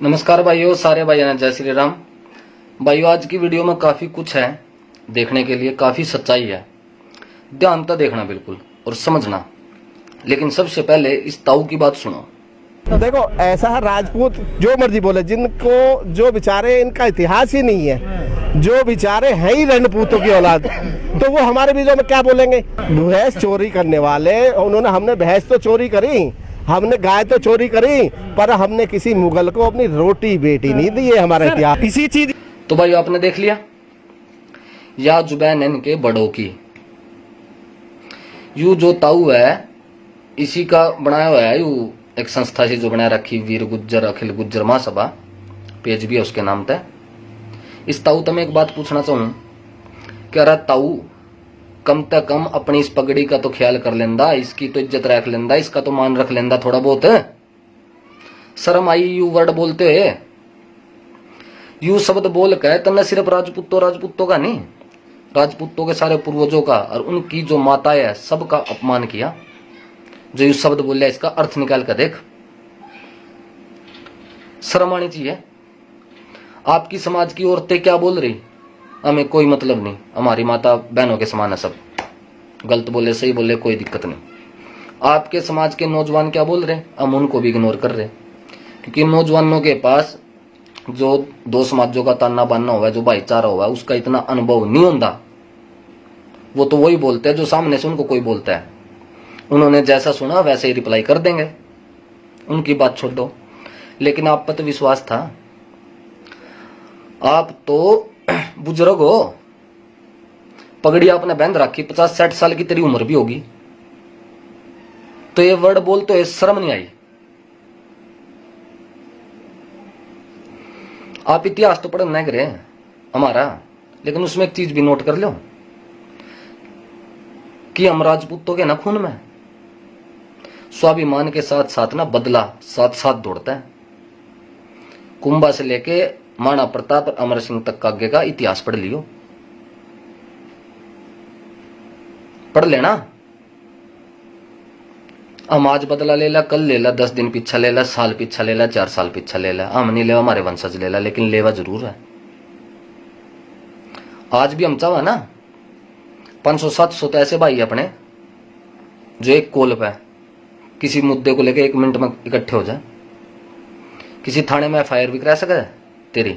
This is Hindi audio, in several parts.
नमस्कार भाइयों, सारे भाइयों जय श्री राम। भाइयों, आज की वीडियो में काफी कुछ है देखने के लिए, काफी सच्चाई है। ध्यान तो देखना बिल्कुल और समझना, लेकिन सबसे पहले इस ताऊ की बात सुनो। तो देखो, ऐसा है राजपूत जो मर्जी बोले, जिनको जो बेचारे इनका इतिहास ही नहीं है, जो बेचारे हैं ही रणपूतों की औलाद, तो वो हमारे बीचों में क्या बोलेंगे। भैंस चोरी करने वाले उन्होंने, हमने भैंस तो चोरी करी, हमने गाय तो चोरी करी, पर हमने किसी मुगल को अपनी रोटी बेटी नहीं दी है। हमारा इतिहास इसी चीज। तो भाई आपने देख लिया, या जुबैन इनके बड़ों की। यू जो ताऊ है इसी का बनाया हुआ है, यू एक संस्था से जो बना रखी, वीर गुज्जर अखिल गुज्जर महासभा, पेज भी है उसके नाम पे। इस ताऊ तो मैं एक बात पूछना चाहूं कि अरे ताऊ, कम से कम अपनी इस पगड़ी का तो ख्याल कर लेंदा, इसकी तो इज्जत रख लेंदा, इसका तो मान रख लेंदा थोड़ा बहुत। शर्म आई यू वर्ड बोलते हुए, यू शब्द बोल के तन्ने सिर्फ राजपूतों का नहीं, राजपूतों के सारे पूर्वजों का और उनकी जो माताएं है सबका अपमान किया। जो यू शब्द बोल, इसका अर्थ निकाल कर देख, शर्म आनी चाहिए। आपकी समाज की औरतें क्या बोल रही, हमें कोई मतलब नहीं, हमारी माता बहनों के समान है सब, गलत बोले सही बोले कोई दिक्कत नहीं। आपके समाज के नौजवान क्या बोल रहे, हम उनको भी इग्नोर कर रहे, क्योंकि नौजवानों के पास जो दो समाजों का ताना बाना हुआ है, जो भाईचारा हुआ है, उसका इतना अनुभव नहीं होता। वो तो वही बोलते हैं जो सामने से उनको कोई बोलता है, उन्होंने जैसा सुना वैसे ही रिप्लाई कर देंगे, उनकी बात छोड़ दो। लेकिन आप पर तो विश्वास था, आप तो बुजुर्ग हो, पगड़ी आपने बांध रखी, 50-60 साल की तेरी उम्र भी होगी, तो ये वर्ड बोल तो शर्म नहीं आई। आप इतिहास तो पढ़ना नहीं करे हमारा, लेकिन उसमें एक चीज भी नोट कर लो कि हम राजपूतों के ना खून में स्वाभिमान के साथ साथ ना बदला साथ साथ दौड़ता है। कुंभा से लेके महाराणा प्रताप और अमर सिंह तक का आगे का इतिहास पढ़ लियो, पढ़ लेना। हम आज बदला ले ला, कल ले ला, 10 दिन पीछा ले ला, साल पीछा ले ला, 4 साल पीछा ले ला, हम नहीं लेवा, हमारे वंशज ले ला, लेकिन लेवा जरूर है। आज भी हम चाहा ना 500-700 तो ऐसे भाई अपने जो एक कॉल पे किसी मुद्दे को लेकर 1 मिनट में इकट्ठे हो जाए, किसी थाने में एफआईआर भी करा सके तेरी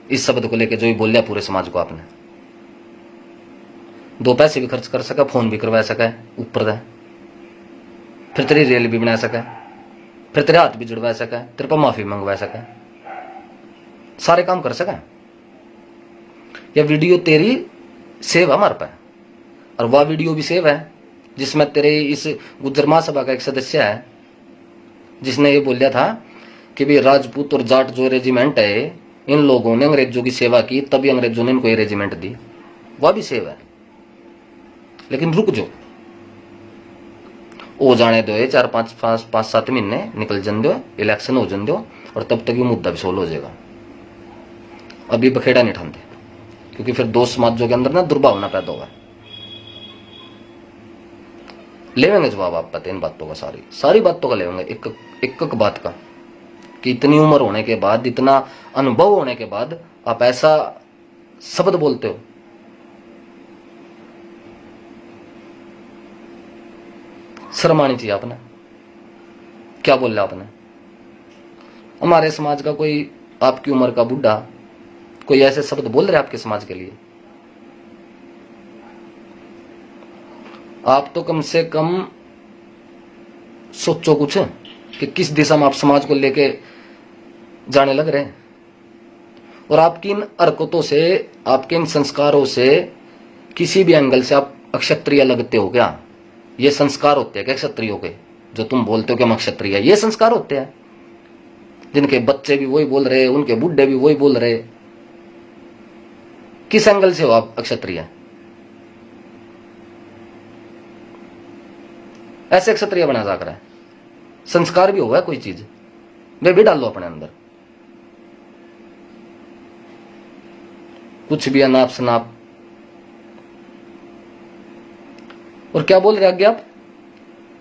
इस शब्द को लेकर जो ही बोल लिया पूरे समाज को आपने। 2 पैसे भी खर्च कर सका, फोन भी करवा सका ऊपर दे, फिर तेरी रेल भी बना सका, फिर तेरे हाथ भी जुड़वा सका, तेरे पर माफी मंगवा सका, सारे काम कर सका। यह वीडियो तेरी सेव है हमारे पे, और वह वीडियो भी सेव है जिसमें तेरे इस गुज्जर महासभा का एक सदस्य है जिसने ये बोलिया था कि भाई राजपूत और जाट जो रेजिमेंट है, इन लोगों ने अंग्रेजों की सेवा की तभी अंग्रेजों ने इनको ये रेजिमेंट दी, वह भी सेव है। लेकिन रुक जो, हो जाने दो, 4-5-7 महीने निकल जन दो, इलेक्शन हो जन दो, और तब तक ये मुद्दा भी सोल्व हो जाएगा। अभी बखेड़ा नहीं ठानते, क्योंकि फिर दो समाजों के अंदर ना दुर्भावना पैदा होगा। लेवेंगे जवाब आप पता इन बातों का, सारी बातों का लेवेंगे, एक बात का, कि इतनी उम्र होने के बाद, इतना अनुभव होने के बाद आप ऐसा शब्द बोलते हो। शर्म आनी चाहिए आपने, क्या बोल रहा आपने। हमारे समाज का कोई आपकी उम्र का बुढ़ा कोई ऐसे शब्द बोल रहे आपके समाज के लिए, आप तो कम से कम सोचो कुछ कि किस दिशा में आप समाज को लेके जाने लग रहे हैं। और आपकी इन हरकतों से, आपके इन संस्कारों से किसी भी एंगल से आप अक्षत्रिय लगते हो क्या? ये संस्कार होते हैं क्या क्षत्रियों के, जो तुम बोलते हो कि हम अक्षत्रिय है? ये संस्कार होते हैं जिनके बच्चे भी वही बोल रहे, उनके बुढ़े भी वही बोल रहे। किस एंगल से हो आप अक्षत्रिय? ऐसे क्षत्रिय बना जा रहा है। संस्कार भी होगा कोई चीज, वे भी डालो अपने अंदर। कुछ भी अनाप शनाप। और क्या बोल रहे आगे आप?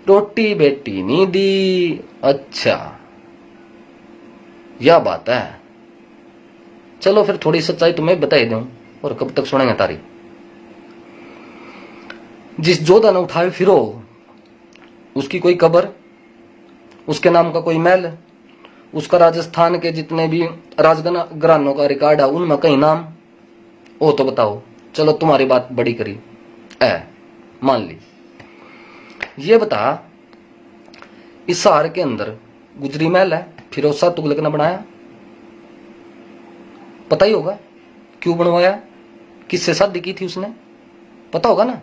रोटी बेटी नहीं दी। अच्छा, यह बात है। चलो फिर थोड़ी सच्चाई तुम्हें बता ही दूं, और कब तक सुनेंगे तारी। जिस जोधा ने उठाए फिरो, उसकी कोई कब्र, उसके नाम का कोई महल, उसका राजस्थान के जितने भी राजघरानों का रिकॉर्ड है उनमें कहीं नाम हो तो बताओ। चलो तुम्हारी बात बड़ी करी मान ली। ये बता, इस शहर के अंदर गुजरी महल है, फिरोज शाह तुगलक ने बनाया, पता ही होगा क्यों बनवाया, किससे शादी की थी उसने, पता होगा ना।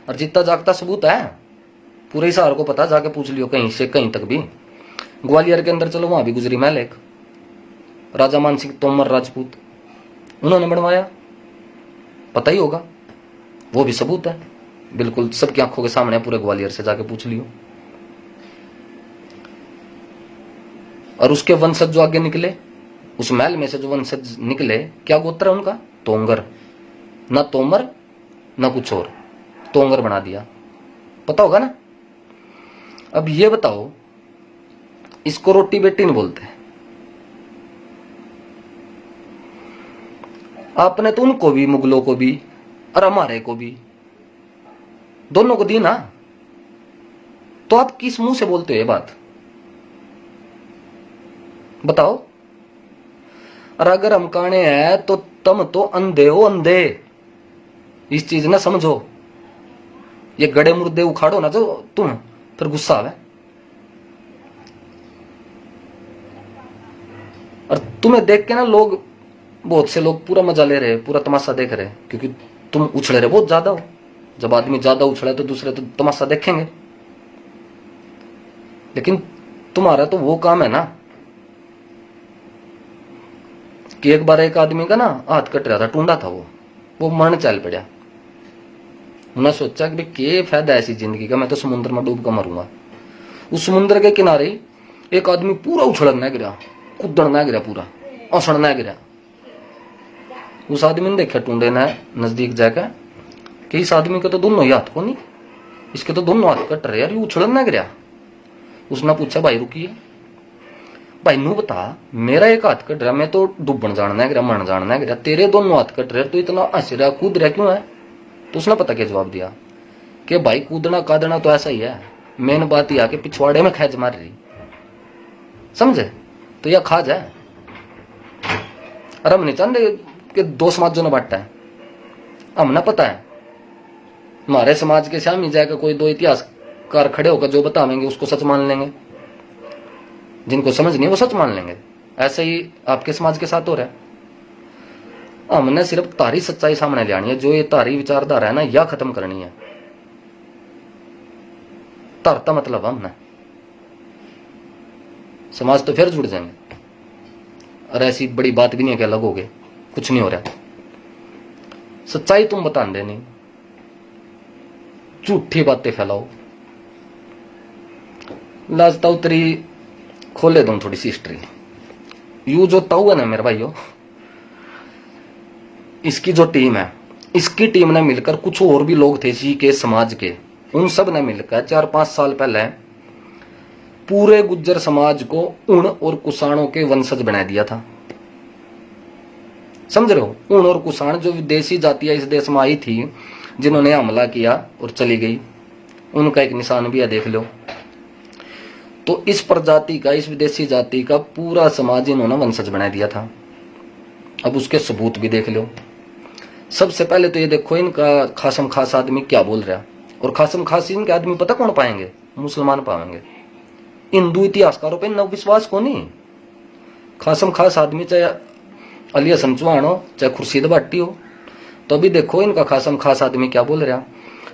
और जितना जागता सबूत है, पूरे शहर को पता, जाके पूछ लियो कहीं से कहीं तक भी। ग्वालियर के अंदर चलो, वहां भी गुजरी महल एक, राजा मानसिंह तोमर राजपूत, उन्होंने बनवाया, पता ही होगा, वो भी सबूत है, बिल्कुल सबकी आंखों के सामने, पूरे ग्वालियर से जाके पूछ लियो। और उसके वंशज जो आगे निकले, उस महल में से जो वंशज निकले, क्या गोत्र है उनका? तोंगर। ना तोमर ना कुछ और, तोंगर बना दिया, पता होगा ना। अब ये बताओ, इसको रोटी बेटी नहीं बोलते। आपने तो उनको भी, मुगलों को भी और हमारे को भी, दोनों को दी ना, तो आप किस मुंह से बोलते हो ये बात, बताओ। और अगर हम काने हैं तो तुम तो अंधे हो, अंधे। इस चीज ना समझो, ये गड़े मुर्दे उखाड़ो ना जो तुम, फिर गुस्सा आवे। और तुम्हें देख के ना लोग, बहुत से लोग पूरा मजा ले रहे, पूरा तमाशा देख रहे, क्योंकि तुम उछले रहे बहुत ज्यादा हो। जब आदमी ज्यादा उछले तो दूसरे तो तमाशा देखेंगे। लेकिन तुम्हारा तो वो काम है ना कि एक बार एक आदमी का ना हाथ कट रहा था, टूंडा था वो मरने चल पड़ा। उन्होंने सोचा कि क्या फायदा ऐसी जिंदगी का, मैं तो समुद्र में डूब कर मरूंगा। उस समुद्र के किनारे एक आदमी पूरा उछलना गिरा, कूदना गिरा, पूरा औसड़ना गिरा। उस आदमी ने देखा टूंडे ने नजदीक जाकर कि इस आदमी के तो दोनों ही हाथ को नहीं, इसके तो दोनों हाथ कट रहे यार, ये उछलना गिरा। उसने पूछा, भाई रुकिए, भाई नू बता, मेरा एक हाथ कट रहा, मैं तो डूबन जानना गिरा, मरन जानना गिरा, तेरे दोनों हाथ कट रहे, तो इतना हंस रहा, कूद रहा क्यों है? तो उसने पता क्या जवाब दिया कि भाई कूदना कादना तो ऐसा ही है, मेन बात यह कि पिछवाड़े में खैज मार रही, समझे, तो यह खाज है। और हम नहीं चाहते कि दो समाजों ने बांटा है, हमने पता है हमारे समाज के सामने जाकर कोई दो इतिहासकार खड़े होकर जो बतावेंगे उसको सच मान लेंगे, जिनको समझ नहीं वो सच मान लेंगे। ऐसे ही आपके समाज के साथ हो रहा है। हमने सिर्फ तारी सच्चाई सामने ले आनी है, जो ये तारी विचारधारा है ना, यह खत्म करनी है। तारता मतलब हमने, समाज तो फिर जुड़ जाएंगे। और ऐसी बड़ी बात भी नहीं है कि अलग हो गए, कुछ नहीं हो रहा। सच्चाई तुम बता दे नहीं, झूठी बातें फैलाओ। लाजता उतरी खोले दूं थोड़ी सी हिस्ट्री। यू जो ताऊ है ना मेरे भाइयों, इसकी जो टीम है, इसकी टीम ने मिलकर, कुछ और भी लोग थे जी के समाज के, उन सब ने मिलकर 4-5 साल पहले पूरे गुज्जर समाज को ऊण और कुषाणों के वंशज बना दिया था। समझ रहे हो? ऊण और कुषाण जो विदेशी जातियां इस देश में आई थी, जिन्होंने हमला किया और चली गई, उनका एक निशान भी है, देख लो। तो इस प्रजाति का, इस विदेशी जाति का पूरा समाज इन्होंने वंशज बना दिया था। अब उसके सबूत भी देख लो। सबसे पहले तो ये देखो इनका खासम खास आदमी क्या बोल रहा है। और खासम खास इनके आदमी पता कौन पाएंगे? मुसलमान पाएंगे। हिंदू इतिहासकारों पर न विश्वास को नहीं। खासम खास आदमी चाहे अली हसन चौहान हो, चाहे खुर्शीद भट्टी हो, तो अभी देखो इनका खासम खास आदमी क्या बोल रहा।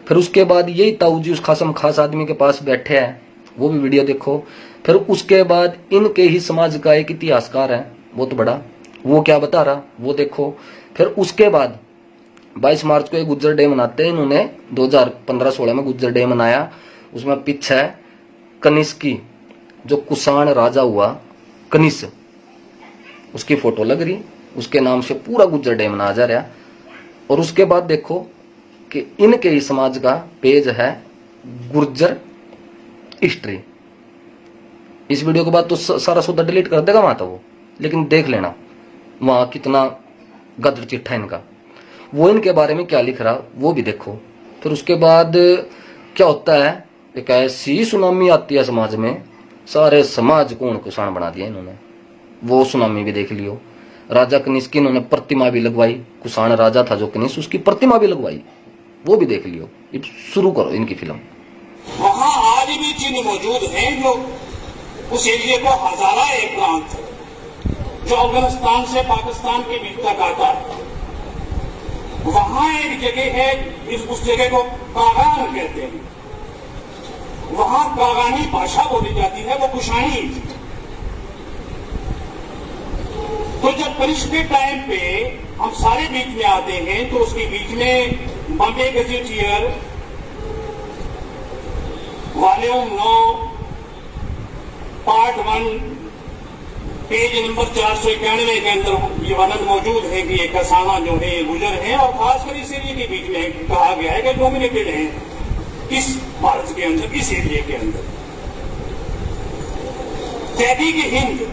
फिर उसके बाद यही ताऊ जी उस खासम खास आदमी के पास बैठे हैं, वो भी वीडियो देखो। फिर उसके बाद इनके ही समाज का एक इतिहासकार है बहुत बड़ा, वो क्या बता रहा वो देखो। फिर उसके बाद 22 मार्च को एक गुज्जर डे मनाते हैं इन्होंने, 2015-16 में गुज्जर डे मनाया। उसमें पीछे है कनिष्की, जो कुषाण राजा हुआ कनिष्क, उसकी फोटो लग रही, उसके नाम से पूरा गुज्जर डे मनाया जा रहा। और उसके बाद देखो कि इनके ही समाज का पेज है गुर्जर हिस्ट्री। इस वीडियो के बाद तो सारा सौदा डिलीट कर देगा वहां, तो वो लेकिन देख लेना वहां कितना गदर चिट्ठा इनका, वो इनके बारे में क्या लिख रहा वो भी देखो। फिर उसके बाद क्या होता है, एक ऐसी सुनामी आती है समाज में, सारे समाज को कुशाण बना दिया इन्होंने। वो सुनामी भी देख लियो। राजा कनिष्क की इन्होंने प्रतिमा भी लगवाई, कुशाण राजा था जो कनिष्क, उसकी प्रतिमा भी लगवाई, वो भी देख लियो। अब शुरू करो इनकी फिल्म। वहां आज भी चिन्ह मौजूद हैं जो उस एरिया को हजारा एक प्रांत है जो अफगानिस्तान से पाकिस्तान के बीच तक आता है। वहां एक जगह है, उस जगह को कागान कहते हैं। वहां कागानी भाषा बोली जाती है, वो कुशाणी थी। तो जब कनिष्क के टाइम पे हम सारे बीच में आते हैं तो उसके बीच में Bombay gazetteer volume 9 part 1 page number 491 के अंदर ये वर्णन मौजूद है कि ये कसाना जो है ये गुजर है, और खासकर इस एरिया के बीच में कहा गया है कि डोमिनेटेड है इस भारत के अंदर, इस एरिया के अंदर। तहकीक हिंद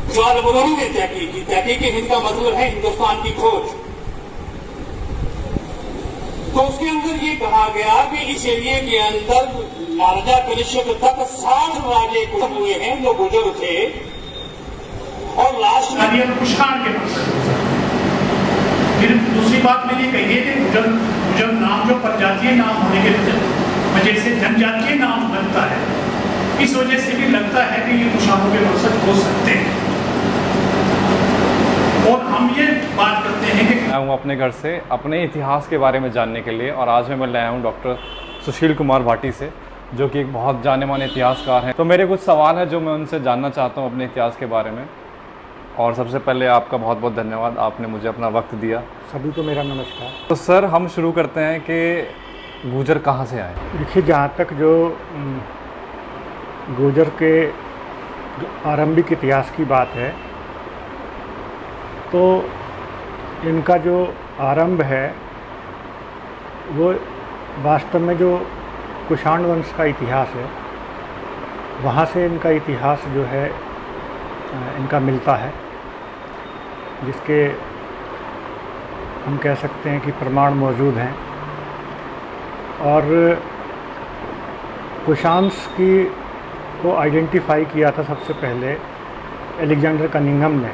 जो अलबरूनी ने तहकीक की, तहकीक हिंद का मतलब है हिंदुस्तान की खोज। तो उसके अंदर ये कहा गया कि इस एरिया के अंदर महाराजा कनिष्क तक 60 राजे हुए हैं जो गुजर थे, और लास्ट में कुशाण के पक्ष। फिर दूसरी बात में ये कही है कि गुजर नाम जो प्रजातीय नाम होने के वजह से जनजातीय नाम बनता है, इस वजह से भी लगता है कि ये कुशाणों के मकसद हो सकते हैं। और हम ये बात करते हैं कि मैं हूँ अपने घर से अपने इतिहास के बारे में जानने के लिए, और आज मैं मिल रहा हूँ डॉक्टर सुशील कुमार भाटी से, जो कि एक बहुत जाने माने इतिहासकार हैं। तो मेरे कुछ सवाल हैं जो मैं उनसे जानना चाहता हूँ अपने इतिहास के बारे में। और सबसे पहले आपका बहुत बहुत धन्यवाद, आपने मुझे अपना वक्त दिया। सभी को मेरा नमस्कार। तो सर हम शुरू करते हैं कि गुजर कहाँ से आए। देखिए, जहाँ तक जो गुजर के आरंभिक इतिहास की बात है, तो इनका जो आरंभ है वो वास्तव में जो कुषाण वंश का इतिहास है वहाँ से इनका इतिहास जो है इनका मिलता है, जिसके हम कह सकते हैं कि प्रमाण मौजूद हैं। और कुशान्स की को आइडेंटिफाई किया था सबसे पहले अलेक्जेंडर कनिंघम ने,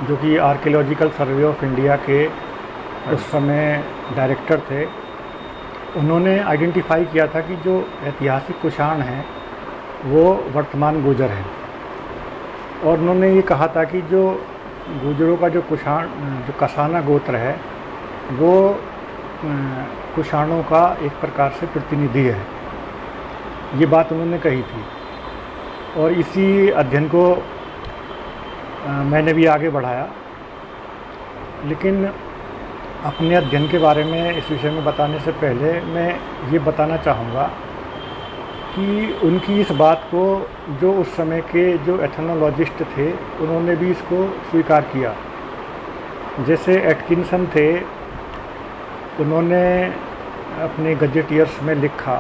जो कि आर्कियोलॉजिकल सर्वे ऑफ इंडिया के उस समय डायरेक्टर थे। उन्होंने आइडेंटिफाई किया था कि जो ऐतिहासिक कुषाण हैं वो वर्तमान गुजर हैं, और उन्होंने ये कहा था कि जो गुजरों का जो कसाना गोत्र है वो कुषाणों का एक प्रकार से प्रतिनिधि है। ये बात उन्होंने कही थी, और इसी अध्ययन को मैंने भी आगे बढ़ाया। लेकिन अपने अध्ययन के बारे में इस विषय में बताने से पहले मैं ये बताना चाहूँगा कि उनकी इस बात को जो उस समय के जो एथनोलॉजिस्ट थे उन्होंने भी इसको स्वीकार किया। जैसे एटकिंसन थे, उन्होंने अपने गजेटियर्स में लिखा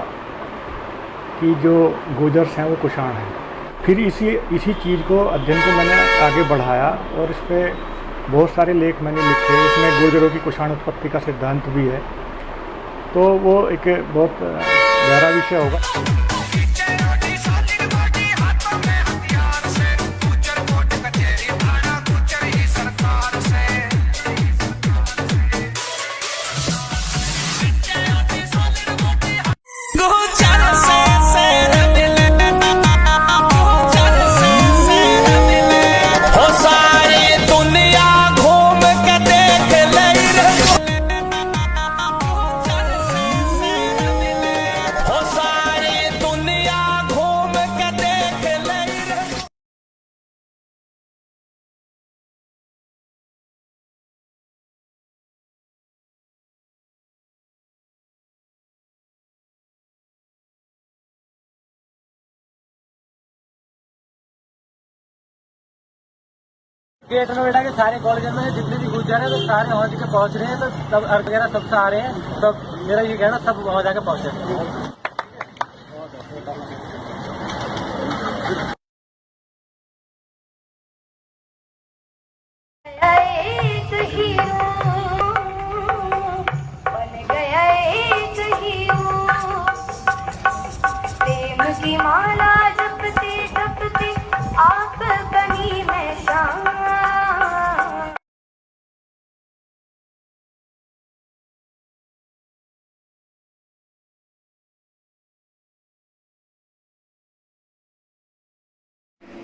कि जो गुजर्स हैं वो कुषाण हैं। फिर इसी चीज़ को अध्ययन को मैंने आगे बढ़ाया और इस पर बहुत सारे लेख मैंने लिखे। इसमें गुजरों की कुषाण उत्पत्ति का सिद्धांत भी है, तो वो एक बहुत गहरा विषय होगा। गेट नोएडा के सारे कॉलेज में जितने भी गुजर हैं तो सारे वहाँ जाके पहुँच रहे हैं, तो सब अर्थ वगैरह सबसे आ रहे हैं। सब मेरा ये कहना सब वहाँ जाके पहुँचे।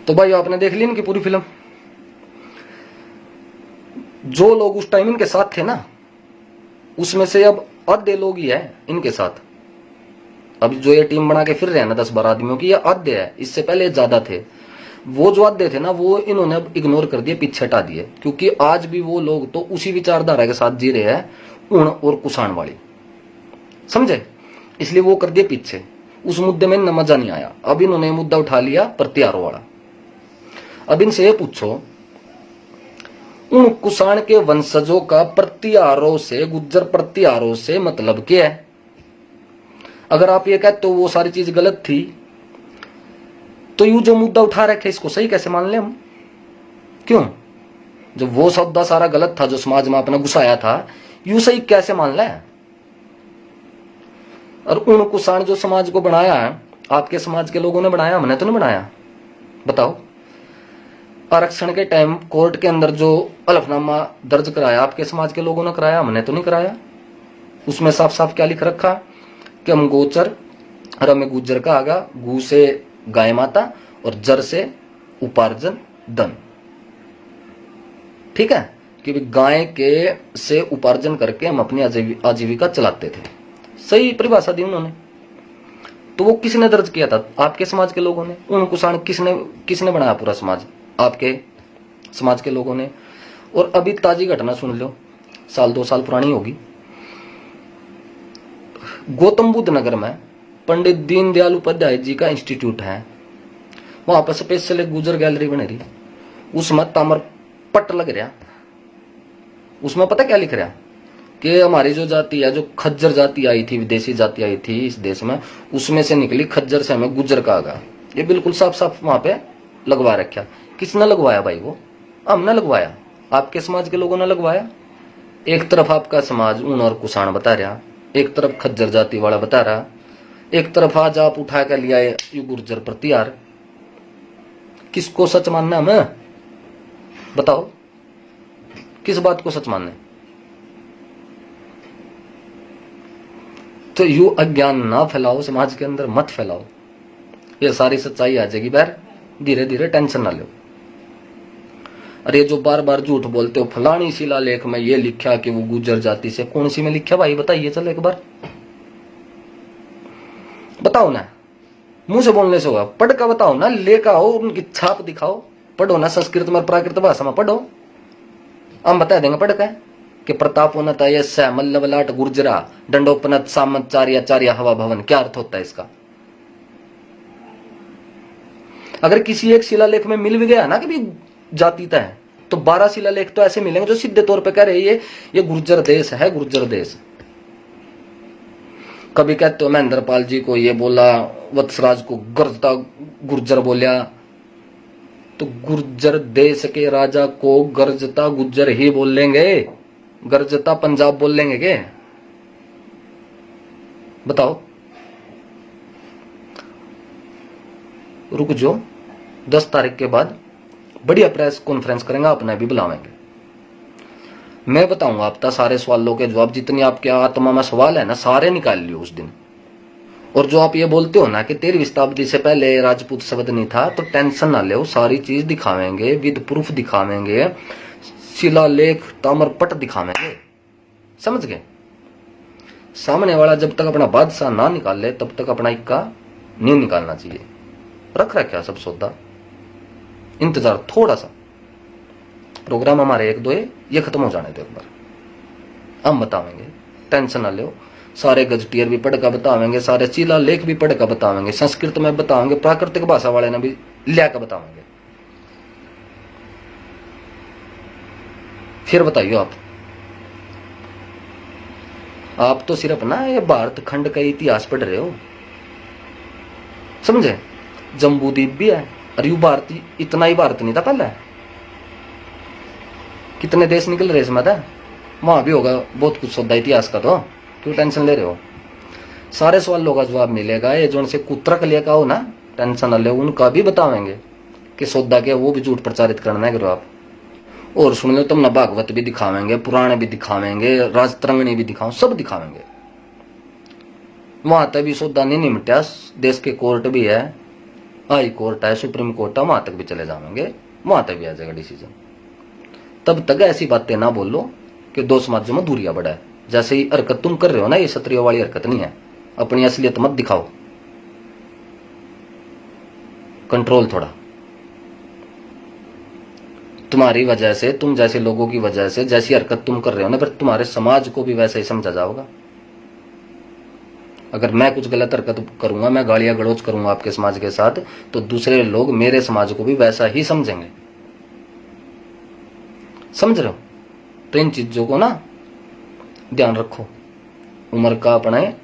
तो भाई आपने देख ली इनकी पूरी फिल्म। जो लोग उस टाइम इनके साथ थे ना, उसमें से अब आधे लोग ही है इनके साथ। अब जो ये टीम बना के फिर रहे हैं ना 10-12 आदमियों की, ये आधे है, इससे पहले ज्यादा थे। वो जो आधे थे ना, वो इन्होंने अब इग्नोर कर दिए, पीछे हटा दिए, क्योंकि आज भी वो लोग तो उसी विचारधारा के साथ जी रहे हैं, ऊण और कुषाण वाली, समझे। इसलिए वो कर दिए पीछे, उस मुद्दे में इन्हें मजा नहीं आया। अब इन्होंने मुद्दा उठा लिया प्रत्यारों वाला। अब इनसे ये पूछो, उन कुषाण के वंशजों का प्रत्यारों से, गुज्जर प्रत्यारों से मतलब क्या है? अगर आप ये कहते हो वो सारी चीज गलत थी, तो यू जो मुद्दा उठा रखे इसको सही कैसे मान ले हम? क्यों? जब वो सौदा सारा गलत था जो समाज में अपना घुसाया था, यू सही कैसे मान ले? और उन कुषाण जो समाज को बनाया है, आपके समाज के लोगों ने बनाया, हमने तो नहीं बनाया। बताओ, आरक्षण के टाइम कोर्ट के अंदर जो हलफनामा दर्ज कराया, आपके समाज के लोगों ने कराया, हमने तो नहीं कराया। उसमें साफ साफ क्या लिख रखा कि हम गोचर, और हमें गुज्जर का आगा, गू से गाय माता और जर से उपार्जन धन। ठीक है, कि गाय के से उपार्जन करके हम अपनी आजीविका चलाते थे। सही परिभाषा दी उन्होंने। तो वो किसने दर्ज किया था? आपके समाज के लोगों ने। उन कुषाण किसने बनाया पूरा समाज? आपके समाज के लोगों ने। और अभी ताजी घटना सुन लो, 1-2 साल पुरानी होगी। गौतम बुद्ध नगर में पंडित दीनदयाल उपाध्याय जी का इंस्टीट्यूट है, वहां पर स्पेशल एक गुजर गैलरी बन रही। उसमें तामर पट लग रहा। उसमें पता क्या लिख रहा कि हमारी जो जाति है, जो खज्जर जाति आई थी, विदेशी जाति आई थी इस देश में, उसमें से निकली खज्जर से हमें गुज्जर का आगा। ये बिल्कुल साफ साफ वहां पे लगवा रखा। किसने लगवाया भाई? वो हमने लगवाया, आपके समाज के लोगों ने लगवाया। एक तरफ आपका समाज ऊन और कुषाण बता रहा, एक तरफ खज्जर जाति वाला बता रहा, एक तरफ आज आप उठा कर लिया यू गुर्जर प्रतिहार। किसको सच मानना हमें? बताओ, किस बात को सच मानना है? तो यू अज्ञान ना फैलाओ, समाज के अंदर मत फैलाओ। ये सारी सच्चाई आ जाएगी बाहर, धीरे धीरे, टेंशन ना लो। अरे जो बार बार झूठ बोलते हो, फलानी शिलालेख में ये लिखा कि वो गुज्जर जाति से, कौन सी में लिखा भाई? बताइए, चलो एक बार बताओ ना। मुंह से बोलने से होगा, पढ़ कर बताओ ना, लेकर आओ, उनकी छाप दिखाओ, पढ़ो ना, संस्कृत में प्राकृत भाषा में पढ़ो। हम बता देंगे पढ़ कर कि प्रतापोन्नत यस्य मल्लवलाट गुर्जरा दंडोपनत सामंचार्य चार्य हवा भवन। क्या अर्थ होता है इसका? अगर किसी एक शिलालेख में मिल भी गया ना कि भी जाति है, तो 12 शिलालेख तो ऐसे मिलेंगे जो सीधे तौर पे कह रहे हैं ये गुर्जर देश है, गुर्जर देश। कभी कहते हो महेंद्रपाल जी को ये बोला, वत्सराज को गर्जता गुर्जर बोलिया, तो गुर्जर देश के राजा को गर्जता गुज्जर ही बोल लेंगे, गर्जता पंजाब बोल लेंगे के? बताओ। रुक जो, 10 तारीख के बाद बढ़िया प्रेस कॉन्फ्रेंस करेंगे, अपने भी बुलावेंगे। मैं बताऊंगा आपका सारे सवालों के जवाब, जितनी आपके आत्मा में सवाल है ना, सारे निकाल लियो उस दिन। और जो आप ये बोलते हो ना कि 13वीं शताब्दी से पहले राजपूत शब्द नहीं था, तो टेंशन ना लो, सारी चीज दिखावेंगे, विद प्रूफ दिखावेंगे, शिलालेख ताम्रपट दिखावेंगे। समझ गए? सामने वाला जब तक अपना बादशाह ना निकाल ले, तब तक अपना इक्का नहीं निकालना चाहिए। रख रखा सब सौदा, इंतजार थोड़ा सा। प्रोग्राम हमारे 1-2 ये खत्म हो जाने दो एक बार, हम बतावेंगे, टेंशन ना लो। सारे गजटियर भी पढ़ कर बतावेंगे, सारे शिला लेख भी पढ़ कर बतावेंगे, संस्कृत में बतावेंगे, प्राकृतिक भाषा वाले ने भी लिया कर बतावेंगे। फिर बताइए आप तो सिर्फ ना ये भारत खंड का इतिहास पढ़ रहे हो, समझे? जम्बूद्वीप भी है, और यू भारत, इतना ही भारत नहीं था पहले, कितने देश निकल रहे इसमें था, वहां भी होगा बहुत कुछ सौदा इतिहास का। तो क्यों टेंशन ले रहे हो? सारे सवालों का जवाब मिलेगा। ये जो उनसे कुत्रक लेकर हो ना, टेंशन न ले, उनका भी बतावेंगे कि सौदा क्या, वो भी झूठ प्रचारित करना है करो आप। और सुन लो, तुम ना भागवत भी दिखावेंगे, पुराण भी दिखावेंगे, राजतरंगिणी भी दिखाओ, सब दिखावेंगे। वहां तक भी सौदा नहीं निपटा, देश के कोर्ट भी है, हाई कोर्ट है, सुप्रीम कोर्ट है, वहां तक भी चले जाएंगे, वहां तक भी आ जाएगा डिसीजन। तब तक ऐसी बातें ना बोलो कि दो समाजों में दूरियां बढ़ाए। जैसे ही हरकत तुम कर रहे हो ना, ये क्षत्रिय वाली हरकत नहीं है। अपनी असलियत मत दिखाओ, कंट्रोल थोड़ा। तुम्हारी वजह से, तुम जैसे लोगों की वजह से जैसी हरकत तुम कर रहे हो ना, फिर तुम्हारे समाज को भी वैसा ही समझा जाओगा। अगर मैं कुछ गलत हरकत करूंगा, मैं गालियां गलौज करूंगा आपके समाज के साथ, तो दूसरे लोग मेरे समाज को भी वैसा ही समझेंगे। समझ रहे हो? तो इन चीजों को ना ध्यान रखो। उम्र का अपने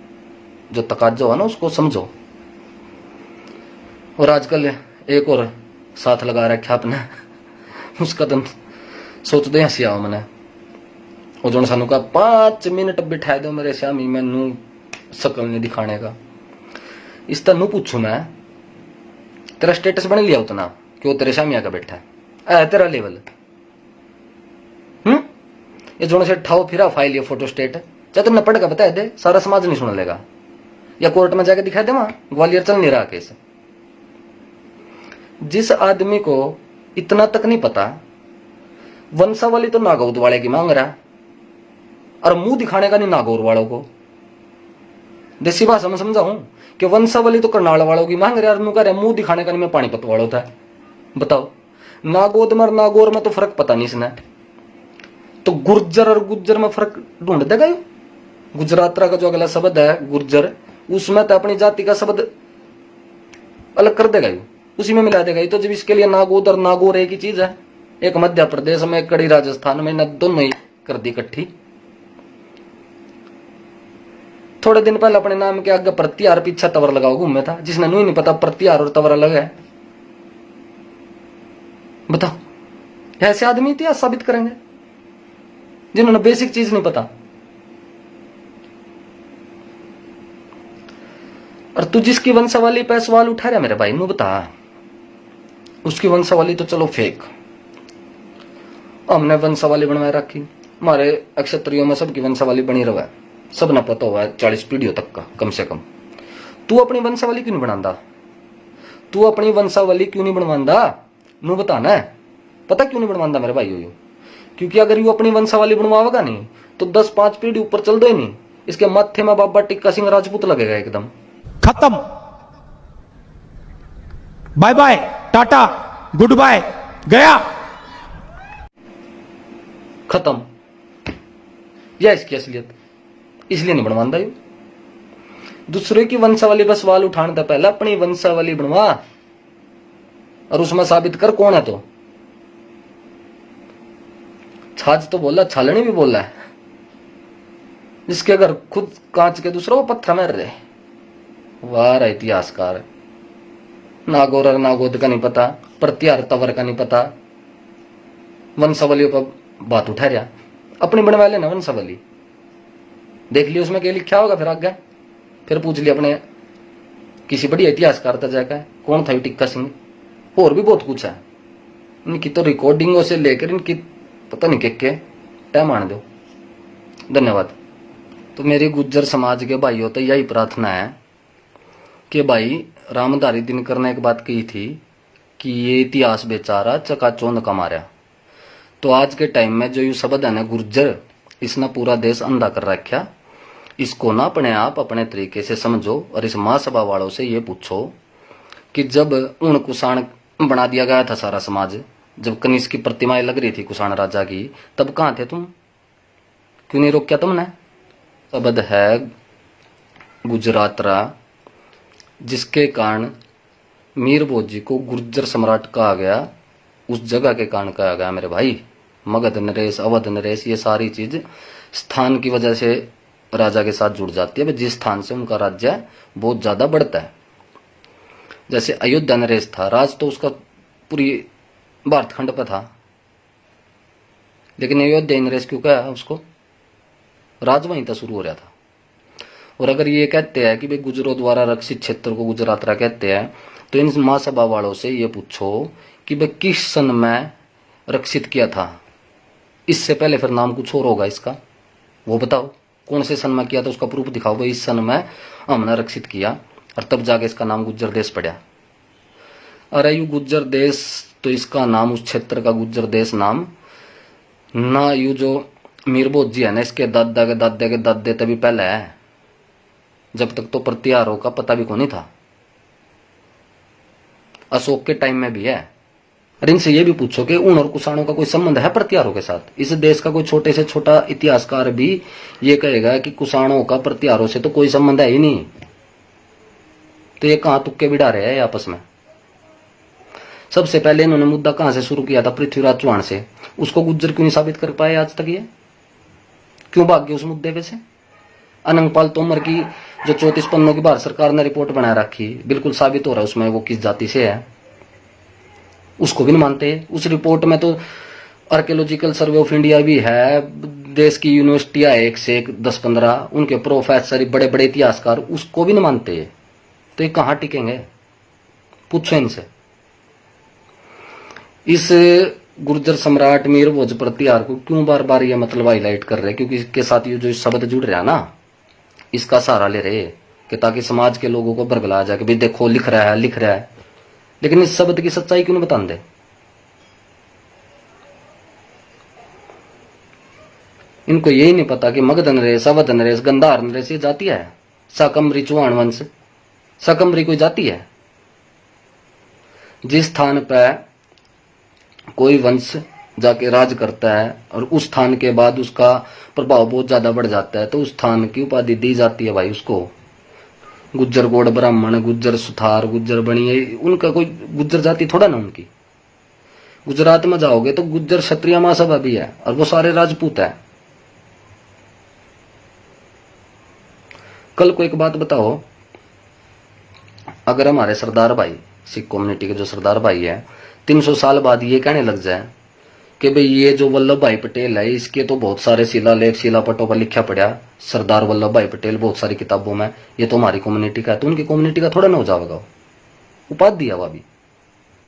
जो तकाजा हो ना, उसको समझो। और आजकल एक और साथ लगा रखा आपने, उसका तो सोचते हंसी आओ मैंने। और जो सानू का 5 मिनट बिठा दो मेरे श्यामी, मैनू शकल नहीं दिखाने का। इस तनु पूछू मैं, तेरा स्टेटस बन लिया उतना क्यों तेरे श्यामी आकर बैठा है तेरा लेवल? ये जो से ठाओ फिरा फाइल, ये फोटो स्टेट चाहे तुमने पढ़ का बता दे, सारा समाज नहीं सुन लेगा। या कोर्ट में जाके दिखा दे, वहां ग्वालियर चल नहीं रहा केस। जिस आदमी को इतना तक नहीं पता, वंशावली तो नागौर वाले की मांग रहा, और मुंह दिखाने का नहीं नागौर वालों को। देसी भाषा में समझाऊं कि वंशावली तो करनाल वालों की मांग रहा, और कह रहे मुंह दिखाने का नहीं मैं पानीपत वालों था। बताओ, नागौर में और नागौर में तो फर्क पता नहीं इसने। तो गुर्जर और गुज्जर में फर्क ढूंढ देगा। गुजरातरा का जो अगला शब्द है गुर्जर, उसमें तो अपनी जाति का शब्द अलग कर देगा, उसी में मिला देगा। तो जब इसके लिए नागौर और नागौर एक ही चीज है, एक मध्य प्रदेश में, एक कड़ी राजस्थान में, न दोनों ही कर दी इकट्ठी। थोड़े दिन पहले अपने नाम के आगे प्रत्यार पीछा तवर लगाओ घूमे था, जिसने नहीं पता प्रत्यार और तवर अलग है। बताओ, ऐसे आदमी इतिहास साबित करेंगे जिन्होंने बेसिक चीज नहीं पता। और तू जिसकी वंशावली पे सवाल उठा रहा मेरे भाई, नु बता, उसकी वंशावली तो चलो फेक, हमने वंशावली बनवाए रखी। हमारे अक्षत्रियों में सबकी वंशावली बनी रहा है, सब ना पता हुआ है 40 पीढ़ियों तक का कम से कम। तू अपनी वंशावली क्यों नहीं बनांदा? तू अपनी वंशावली क्यों नहीं बनवांदा? नु बताना है। पता क्यों नहीं बनवांदा मेरे भाई? यो क्योंकि अगर यू अपनी वंशावली बनवाएगा नहीं तो 10-5 पीढ़ी ऊपर चल दे नहीं, इसके माथे में बाबा टिक्का सिंह राजपूत लगेगा एकदम। खत्म, bye bye, tata, goodbye, गया, खत्म। यह इसकी असलियत, इसलिए नहीं बनवांदा यू। दूसरे की वंशावली पर सवाल उठाने से पहले अपनी वंशावली बनवा, और उसमें साबित कर कौन है। तो छाछ तो बोला, छालनी भी बोला है, जिसके अगर खुद कांच के दूसरा वो पत्थर में रहे। वाह इतिहासकार, नागौर और नागौद का नहीं पता, प्रत्यार तवर का नहीं पता, वंशावलियों पर बात उठा रहा। अपनी बनवा लेना वंशावली, देख लियो उसमें क्या लिखा होगा, फिर आगे फिर पूछ लिया अपने किसी बढ़िया इतिहासकार तक जाकर कौन था टिक्का सिंह। और भी बहुत कुछ है, इनकी तो रिकॉर्डिंगों से लेकर इनकी पता नहीं के टाइम आने दो। धन्यवाद। तो मेरी गुज्जर समाज के भाइयों तो यही प्रार्थना है कि भाई, रामधारी दिनकर ने एक बात कही थी कि ये इतिहास बेचारा चकाचौंध का मारा। तो आज के टाइम में जो यू शब्द है ना गुर्जर, इसने पूरा देश अंधा कर रखा। इसको ना अपने आप अपने तरीके से समझो, और इस महासभा वालों से ये पूछो कि जब उन कुषाण बना दिया गया था सारा समाज, जब कनिष्क की प्रतिमाएं लग रही थी कुषाण राजा की, तब कहां थे तुम? क्यों नहीं रोका तुमने? शब्द है गुजरातरा, जिसके कारण मीर भोजी को गुर्जर सम्राट कहा गया, उस जगह के कारण कहा गया मेरे भाई। मगध नरेश, अवध नरेश, ये सारी चीज स्थान की वजह से राजा के साथ जुड़ जाती है। जिस स्थान से उनका राज्य बहुत ज्यादा बढ़ता है, जैसे अयोध्या नरेश था, राज तो उसका पूरी भारत खंड पर था, लेकिन अयोध्या नरेश क्यों कहा उसको? राज वहीं था, शुरू हो रहा था। और अगर ये कहते हैं कि भाई गुजरों द्वारा रक्षित क्षेत्र को गुजरातरा कहते हैं, तो इन महासभा वालों से ये पूछो कि भाई किस सन में रक्षित किया था? इससे पहले फिर नाम कुछ और होगा इसका, वो बताओ कौन से सन में किया था, उसका प्रूफ दिखाओ। भाई इस सन में हमने रक्षित किया, और तब जाके इसका नाम गुज्जर देश पड़ा। अरे यू गुज्जर देश तो इसका नाम, उस क्षेत्र का गुज्जर देश नाम ना, यू जो मीर भोजी है ना, इसके दादा के दादे के दादे तभी पहले है, जब तक तो प्रत्यारों का पता भी को नहीं था। अशोक के टाइम में भी है। अरे इनसे ये भी पूछो कि ऊन और कुषाणों का कोई संबंध है प्रत्यारों के साथ? इस देश का कोई छोटे से छोटा इतिहासकार भी ये कहेगा कि कुषाणों का प्रत्यारों से तो कोई संबंध है ही नहीं। तो ये कहां तुक्के बिड़ा रहे हैं आपस में? सबसे पहले इन्होंने मुद्दा कहां से शुरू किया था? पृथ्वीराज चौहान से। उसको गुज्जर क्यों नहीं साबित कर पाए आज तक? ये क्यों भाग गए उस मुद्दे पे से? अनंगपाल तोमर की जो 34 पन्नों की भारत सरकार ने रिपोर्ट बना रखी, बिल्कुल साबित हो रहा है उसमें वो किस जाति से है, उसको भी नहीं मानते। उस रिपोर्ट में तो आर्कियोलॉजिकल सर्वे ऑफ इंडिया भी है, देश की यूनिवर्सिटियां एक से एक 10-15, उनके प्रोफेसर बड़े बड़े इतिहासकार, उसको भी नहीं मानते। तो ये कहां टिकेंगे? पूछो इनसे। इस गुर्जर सम्राट मीर भोज प्रत्यार को क्यों बार बार ये मतलब हाईलाइट कर रहे? क्योंकि इसके साथ ये जो शब्द जुड़ रहा है ना, इसका सहारा ले रहे कि ताकि समाज के लोगों को बरगला जाए कि भाई देखो लिख रहा है। लेकिन इस शब्द की सच्चाई क्यों नहीं बताते? इनको यही नहीं पता कि मगध नरेश, अवध नरेश, गंधार नरेश ये जाति है। शाकंभरी चौहान वंश, शाकंभरी कोई जाति है? जिस स्थान पर कोई वंश जाके राज करता है और उस स्थान के बाद उसका प्रभाव बहुत ज्यादा बढ़ जाता है, तो उस स्थान की उपाधि दी जाती है भाई उसको। गुज्जर गौड़ ब्राह्मण, गुज्जर सुथार, गुज्जर बनिए, उनका कोई गुज्जर जाति थोड़ा ना उनकी। गुजरात में जाओगे तो गुज्जर क्षत्रिय महासभा भी है और वो सारे राजपूत है। कल को एक बात बताओ, अगर हमारे सरदार भाई, सिख कम्युनिटी के जो सरदार भाई है, 300 साल बाद ये कहने लग जाए कि भाई ये जो वल्लभ भाई पटेल है, इसके तो बहुत सारे शिलालेख शिलापटों पर लिखा पड़ा सरदार वल्लभ भाई पटेल बहुत सारी किताबों में, ये तो हमारी कम्युनिटी का है, तो उनकी कम्युनिटी का थोड़ा ना हो जाएगा। उपाधि है वो अभी।